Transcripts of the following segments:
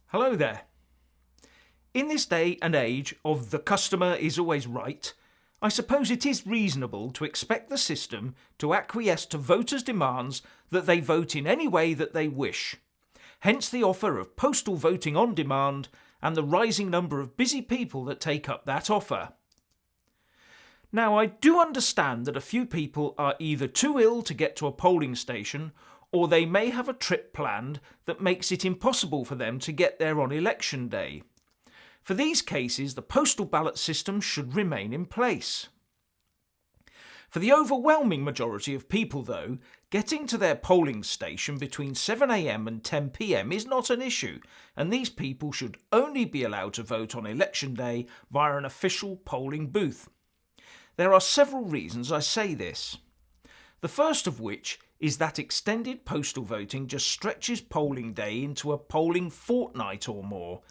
Hello there. In this day and age of the customer is always right, I suppose it is reasonable to expect the system to acquiesce to voters' demands that they vote in any way that they wish. Hence the offer of postal voting on demand and the rising number of busy people that take up that offer. Now, I do understand that a few people are either too ill to get to a polling station, or they may have a trip planned that makes it impossible for them to get there on election day. For these cases, the postal ballot system should remain in place. For the overwhelming majority of people, though, getting to their polling station between 7 a.m. and 10 p.m. is not an issue, and these people should only be allowed to vote on election day via an official polling booth. There are several reasons I say this. The first of which is that extended postal voting just stretches polling day into a polling fortnight or more.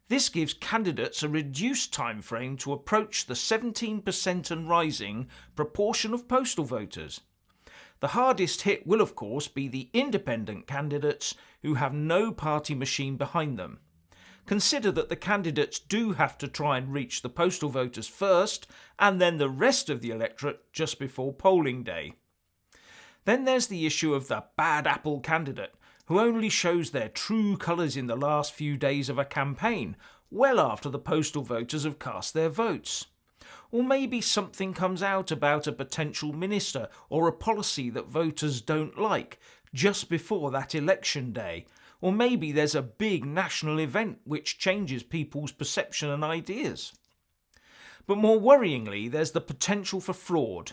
This gives candidates a reduced time frame to approach the 17% and rising proportion of postal voters. The hardest hit will of course be the independent candidates who have no party machine behind them. Consider that the candidates do have to try and reach the postal voters first and then the rest of the electorate just before polling day. Then there's the issue of the bad apple candidate, who only shows their true colours in the last few days of a campaign, well after the postal voters have cast their votes. Or maybe something comes out about a potential minister or a policy that voters don't like just before that election day. Or maybe there's a big national event which changes people's perception and ideas. But more worryingly, there's the potential for fraud.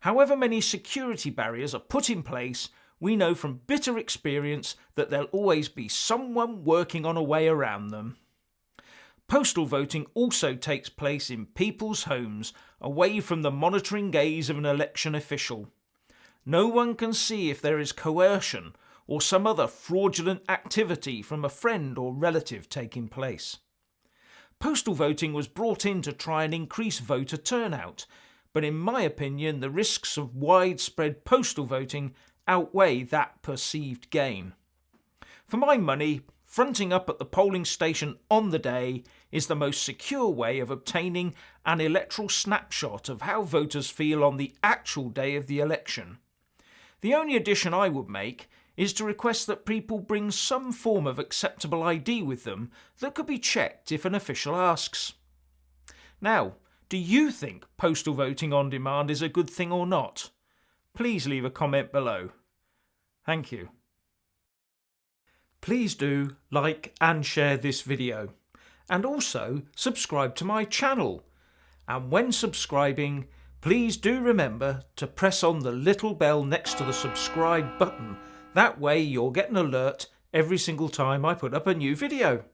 However many security barriers are put in place, we know from bitter experience that there'll always be someone working on a way around them. Postal voting also takes place in people's homes, away from the monitoring gaze of an election official. No one can see if there is coercion or some other fraudulent activity from a friend or relative taking place. Postal voting was brought in to try and increase voter turnout, but in my opinion the risks of widespread postal voting outweigh that perceived gain. For my money, fronting up at the polling station on the day is the most secure way of obtaining an electoral snapshot of how voters feel on the actual day of the election. The only addition I would make is to request that people bring some form of acceptable ID with them that could be checked if an official asks. Now, do you think postal voting on demand is a good thing or not? Please leave a comment below. Thank you. Please do like and share this video, and also subscribe to my channel. And when subscribing, please do remember to press on the little bell next to the subscribe button. That way you'll get an alert every single time I put up a new video.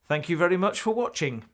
Thank you very much for watching.